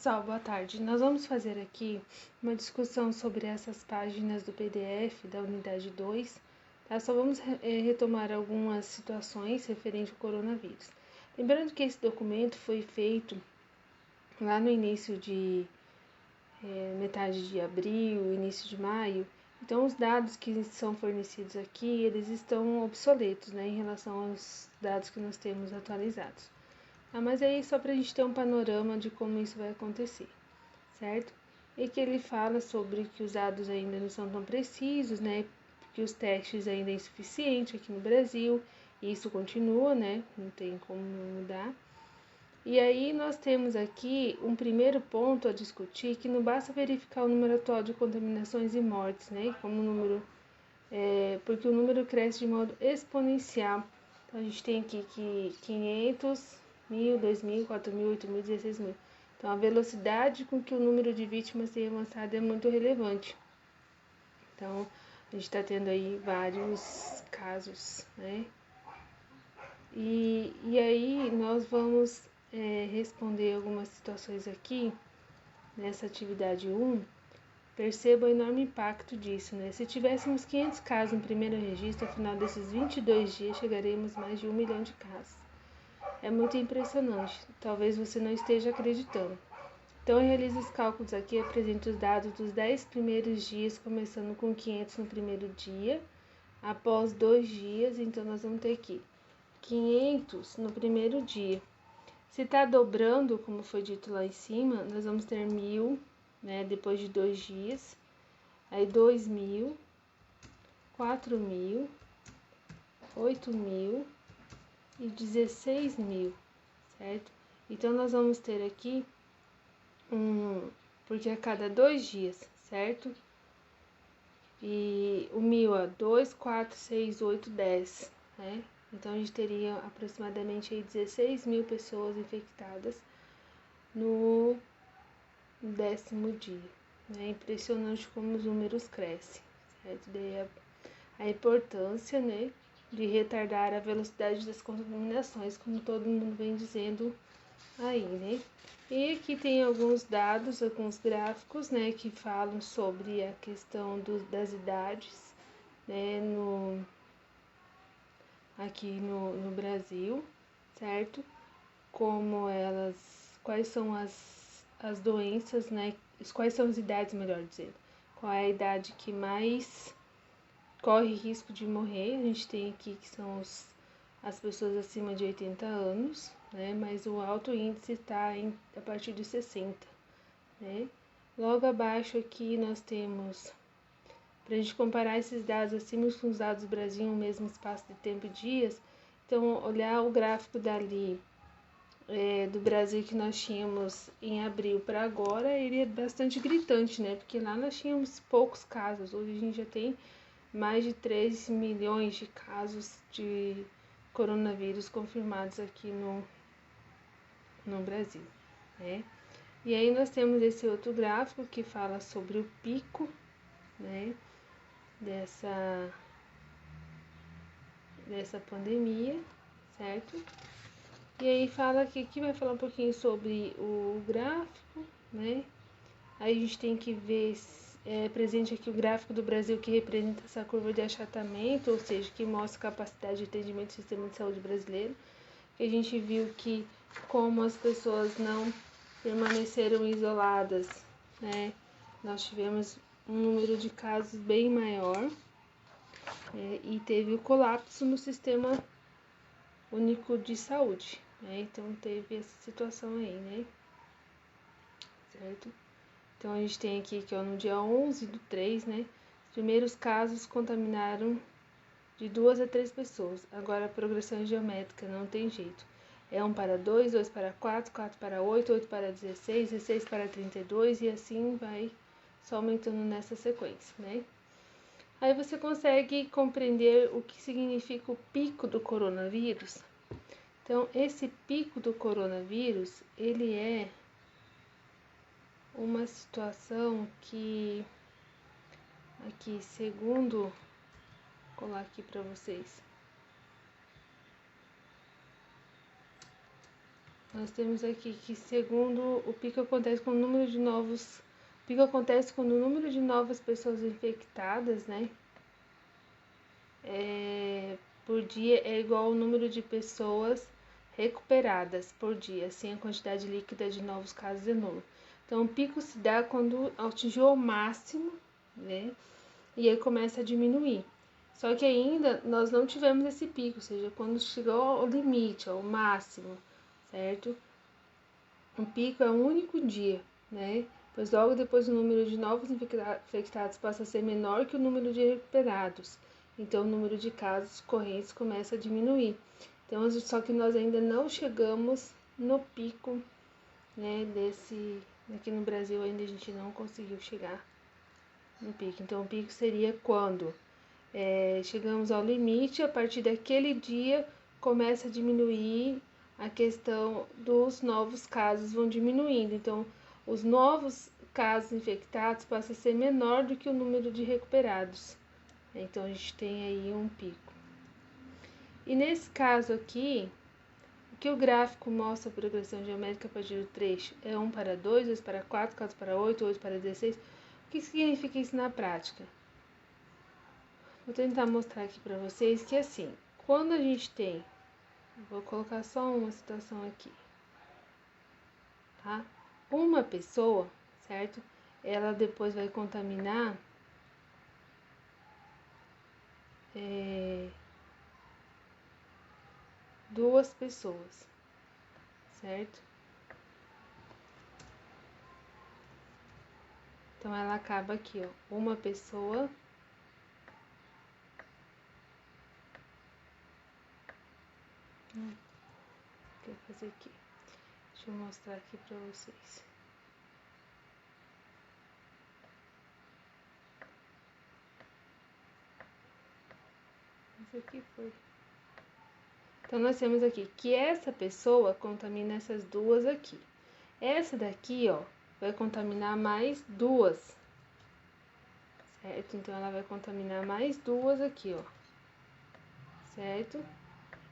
pessoal, boa tarde. Nós vamos fazer aqui uma discussão sobre essas páginas do PDF da unidade 2, tá? Só vamos retomar algumas situações referentes ao coronavírus. Lembrando que esse documento foi feito lá no início de metade de abril, início de maio. Então, os dados que são fornecidos aqui, eles estão obsoletos, né, em relação aos dados que nós temos atualizados. Mas aí só para a gente ter um panorama de como isso vai acontecer, certo? E que ele fala sobre que os dados ainda não são tão precisos, né? Que os testes ainda é insuficiente aqui no Brasil, e isso continua, né? Não tem como mudar. E aí nós temos aqui um primeiro ponto a discutir, que não basta verificar o número atual de contaminações e mortes, né? Como o número, porque o número cresce de modo exponencial. Então a gente tem aqui que 500, 1.000, 2.000, 4.000, 8.000, 16.000. Então, a velocidade com que o número de vítimas tem avançado é muito relevante. Então, a gente está tendo aí vários casos, né? E aí, nós vamos responder algumas situações aqui, nessa atividade 1. Perceba o enorme impacto disso, né? Se tivéssemos 500 casos no primeiro registro, ao final desses 22 dias, chegaremos a mais de 1 milhão de casos. É muito impressionante, talvez você não esteja acreditando. Então, eu realizo os cálculos aqui e apresento os dados dos 10 primeiros dias, começando com 500 no primeiro dia, após 2 dias, então nós vamos ter aqui 500 no primeiro dia. Se está dobrando, como foi dito lá em cima, nós vamos ter 1.000, né, depois de 2 dias, aí 2.000, 4.000, 8.000 e 16.000, certo? Então, nós vamos ter aqui porque a cada 2 dias, certo? E o 1.000 é 2, 4, 6, 8, 10, né? Então, a gente teria aproximadamente aí 16.000 pessoas infectadas no 10º dia. É impressionante como os números crescem, certo? Daí a importância, né, de retardar a velocidade das contaminações, como todo mundo vem dizendo aí, né? E aqui tem alguns dados, alguns gráficos, né, que falam sobre a questão das idades, né, aqui no Brasil, certo? Como elas, quais são as doenças, né? Quais são as idades, melhor dizendo. Qual é a idade que mais corre risco de morrer? A gente tem aqui que são as pessoas acima de 80 anos, né? Mas o alto índice está a partir de 60, né? Logo abaixo aqui nós temos, para a gente comparar esses dados acima com os dados do Brasil no mesmo espaço de tempo e dias, então olhar o gráfico dali do Brasil que nós tínhamos em abril para agora, ele é bastante gritante, né? Porque lá nós tínhamos poucos casos, hoje a gente já tem mais de 3 milhões de casos de coronavírus confirmados aqui no Brasil, né? E aí nós temos esse outro gráfico que fala sobre o pico, né, dessa pandemia, certo? E aí fala que aqui vai falar um pouquinho sobre o gráfico, né? Aí a gente tem que ver presente aqui o gráfico do Brasil que representa essa curva de achatamento, ou seja, que mostra a capacidade de atendimento do sistema de saúde brasileiro. Que a gente viu que como as pessoas não permaneceram isoladas, né? Nós tivemos um número de casos bem maior e teve o colapso no sistema único de saúde, né? Então teve essa situação aí, né? Certo? Então a gente tem aqui que no dia 11/3, né? Os primeiros casos contaminaram de 2 a 3 pessoas. Agora a progressão é geométrica, não tem jeito. É 1 para 2, 2 para 4, 4 para 8, 8 para 16, 16 para 32 e assim vai só aumentando nessa sequência, né? Aí você consegue compreender o que significa o pico do coronavírus? Então, esse pico do coronavírus, ele é uma situação que, aqui, segundo, vou colar aqui para vocês. nós temos aqui que segundo o pico acontece quando o número de novos... O pico acontece quando o número de novas pessoas infectadas, né, por dia é igual ao número de pessoas recuperadas por dia, assim a quantidade líquida de novos casos é nula. Então, o pico se dá quando atingiu o máximo, né, e aí começa a diminuir. Só que ainda nós não tivemos esse pico, ou seja, quando chegou ao limite, ao máximo, certo? Um pico é um único dia, né? Pois logo depois o número de novos infectados passa a ser menor que o número de recuperados. Então, o número de casos correntes começa a diminuir. Então, só que nós ainda não chegamos no pico, né, aqui no Brasil ainda a gente não conseguiu chegar no pico. Então, o pico seria quando chegamos ao limite, a partir daquele dia começa a diminuir a questão dos novos casos, vão diminuindo. Então, os novos casos infectados passam a ser menor do que o número de recuperados. Então, a gente tem aí um pico. E nesse caso aqui, o que o gráfico mostra a progressão geométrica a partir do trecho é 1 para 2, 2 para 4, 4 para 8, 8 para 16. O que significa isso na prática? Vou tentar mostrar aqui para vocês que assim, quando a gente tem, vou colocar só uma situação aqui, tá? Uma pessoa, certo? Ela depois vai contaminar duas pessoas, certo? Então, ela acaba aqui, ó, uma pessoa quero fazer aqui. Deixa eu mostrar aqui para vocês. Isso aqui foi. Então, nós temos aqui que essa pessoa contamina essas duas aqui. Essa daqui, ó, vai contaminar mais duas, certo? Então, ela vai contaminar mais duas aqui, ó, certo?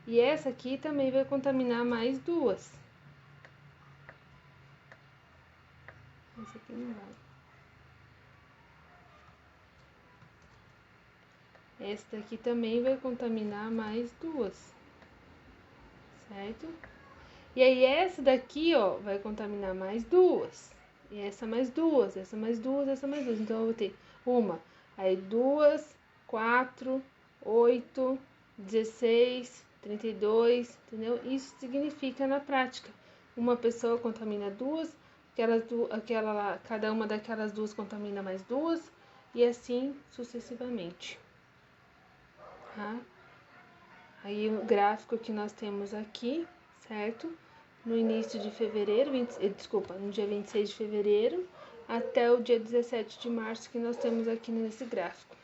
E essa aqui também vai contaminar mais duas. Essa aqui não vai. Essa daqui também vai contaminar mais duas, certo? E aí, essa daqui, ó, vai contaminar mais duas. E essa mais duas, essa mais duas, essa mais duas. Então, eu vou ter uma, aí 2, 4, 8, 16, 32, entendeu? Isso significa na prática. Uma pessoa contamina duas, cada uma daquelas duas contamina mais duas, e assim sucessivamente. Tá? Aí o gráfico que nós temos aqui, certo? No início de fevereiro, no dia 26 de fevereiro, até o dia 17 de março, que nós temos aqui nesse gráfico.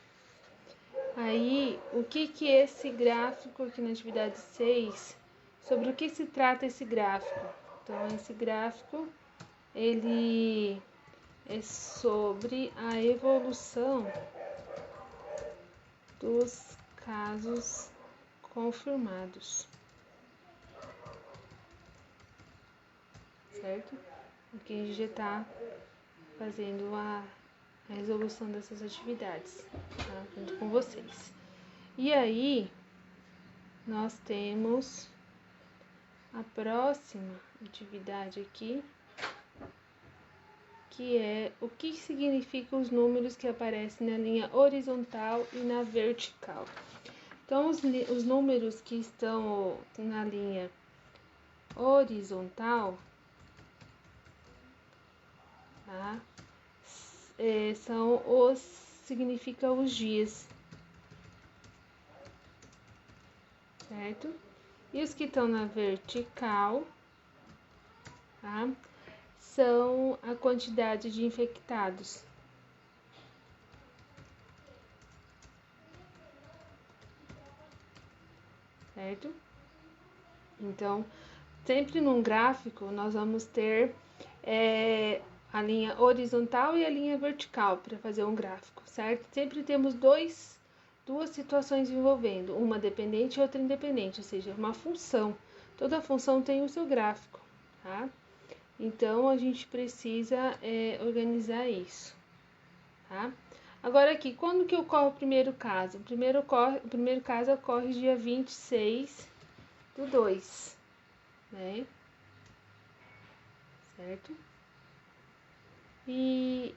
Aí, o que é esse gráfico aqui na atividade 6? Sobre o que se trata esse gráfico? Então, esse gráfico, ele é sobre a evolução dos casos confirmados. Certo? Aqui a gente já está fazendo a resolução dessas atividades, tá? Junto com vocês. E aí, nós temos a próxima atividade aqui, que é o que significam os números que aparecem na linha horizontal e na vertical. Então, os números que estão na linha horizontal, tá? Significa os dias, certo? E os que estão na vertical, tá? São a quantidade de infectados. Certo? Então, sempre num gráfico nós vamos ter a linha horizontal e a linha vertical para fazer um gráfico, certo? Sempre temos duas situações envolvendo, uma dependente e outra independente, ou seja, uma função. Toda função tem o seu gráfico, tá? Então, a gente precisa organizar isso, tá? Agora aqui, quando que ocorre o primeiro caso? O primeiro caso ocorre dia 26/2, né? Certo? E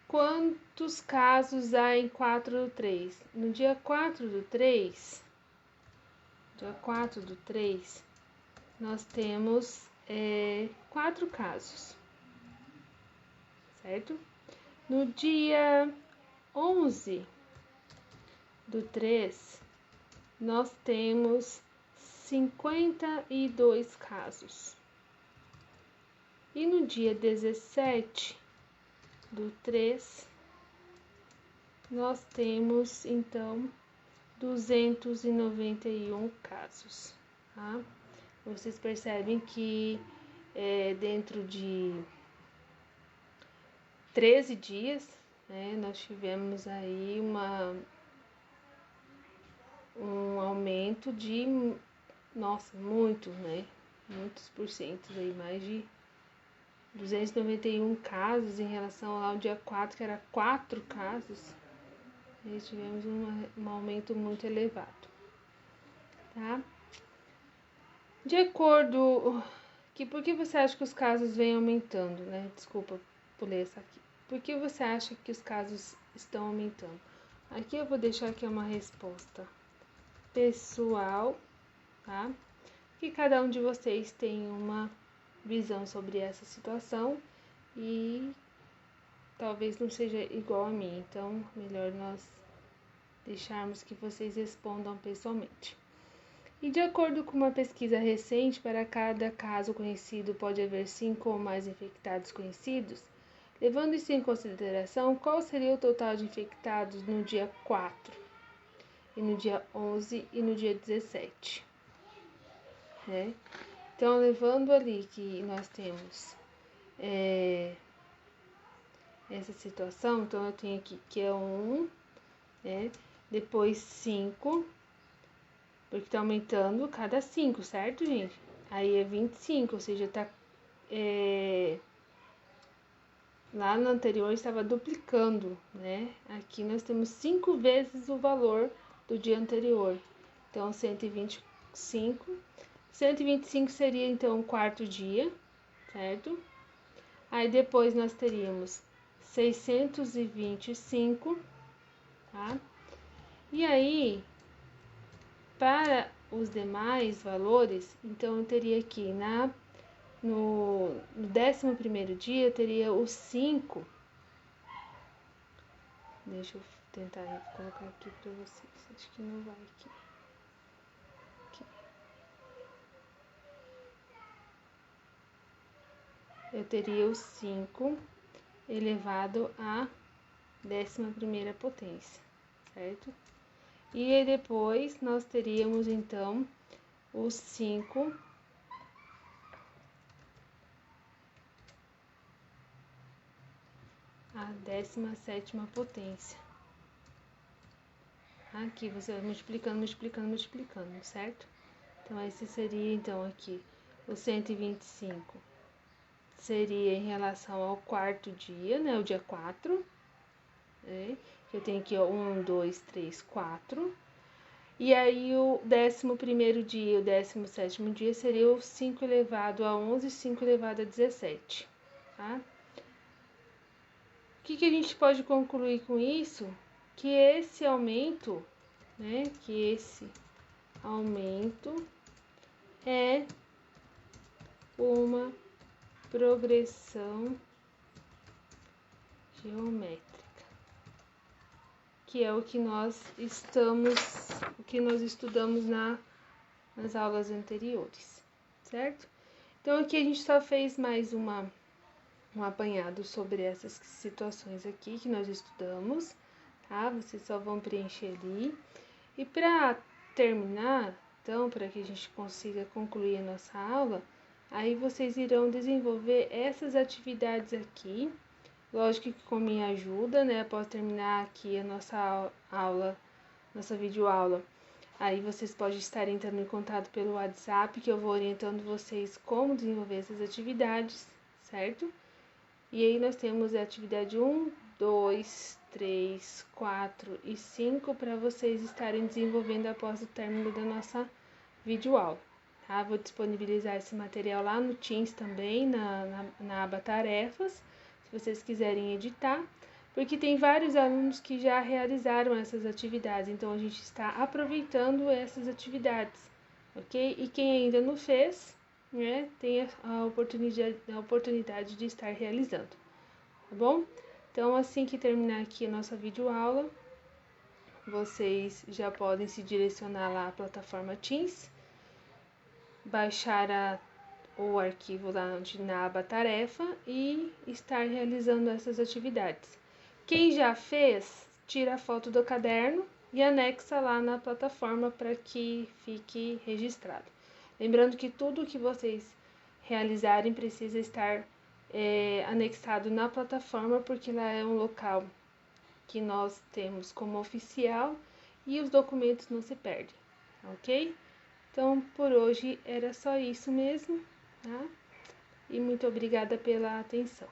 quantos casos há em 4/3? No dia 4/3, nós temos 4 casos, certo? No dia 11/3, nós temos 52 casos. E no dia 17/3, nós temos, então, 291 casos, tá? Vocês percebem que dentro de 13 dias, né, nós tivemos aí um aumento de, nossa, muito, né? Muitos porcentos aí, mais de 291 casos em relação ao dia 4, que era 4 casos. Nós tivemos um aumento muito elevado, tá? De acordo... por que você acha que os casos vêm aumentando, né? Desculpa, pulei essa aqui. Por que você acha que os casos estão aumentando? Aqui eu vou deixar aqui uma resposta pessoal, tá? Que cada um de vocês tem uma visão sobre essa situação e talvez não seja igual a mim, então melhor nós deixarmos que vocês respondam pessoalmente. E de acordo com uma pesquisa recente, para cada caso conhecido pode haver 5 ou mais infectados conhecidos. Levando isso em consideração, qual seria o total de infectados no dia 4, e no dia 11 e no dia 17? Né? Então, levando ali que nós temos essa situação, então eu tenho aqui que é 1, né? Depois 5, porque tá aumentando cada 5, certo, gente? Aí é 25, ou seja, tá... lá no anterior estava duplicando, né? Aqui nós temos 5 vezes o valor do dia anterior. Então, 125. 125 seria, então, o quarto dia, certo? Aí, depois, nós teríamos 625, tá? E aí, para os demais valores, então, eu teria aqui no 11º dia, eu teria os 5. Deixa eu tentar colocar aqui para vocês. Acho que não vai aqui. Eu teria o 5 elevado à 11ª potência, certo? E aí depois nós teríamos, então, o 5 à 17ª potência. Aqui você vai multiplicando, certo? Então, esse seria, então, aqui, o 125 seria em relação ao quarto dia, né? O dia 4, né? Eu tenho aqui, ó, 1, 2, 3, 4. E aí, o 11º dia e o 17º dia seria o 5 elevado a 11 e 5 elevado a 17, tá? O que a gente pode concluir com isso? Que esse aumento, né? Que esse aumento é uma progressão geométrica, que é o que nós estudamos nas aulas anteriores, certo? Então, aqui a gente só fez mais um apanhado sobre essas situações aqui que nós estudamos, tá? Vocês só vão preencher ali. E para terminar, então, para que a gente consiga concluir a nossa aula, aí vocês irão desenvolver essas atividades aqui, lógico que com minha ajuda, né? Após terminar aqui a nossa aula, nossa videoaula, Aí vocês podem estar entrando em contato pelo WhatsApp, que eu vou orientando vocês como desenvolver essas atividades, certo? E aí nós temos a atividade 1, 2, 3, 4 e 5 para vocês estarem desenvolvendo após o término da nossa videoaula. Tá? Vou disponibilizar esse material lá no Teams também, na aba Tarefas, se vocês quiserem editar, porque tem vários alunos que já realizaram essas atividades, então a gente está aproveitando essas atividades, ok? E quem ainda não fez, né, tem a oportunidade de estar realizando, tá bom? Então, assim que terminar aqui a nossa videoaula, vocês já podem se direcionar lá à plataforma Teams, baixar o arquivo lá na aba tarefa e estar realizando essas atividades. Quem já fez, tira a foto do caderno e anexa lá na plataforma para que fique registrado. Lembrando que tudo que vocês realizarem precisa estar anexado na plataforma, porque lá é um local que nós temos como oficial e os documentos não se perdem, ok? Então, por hoje era só isso mesmo, tá? E muito obrigada pela atenção.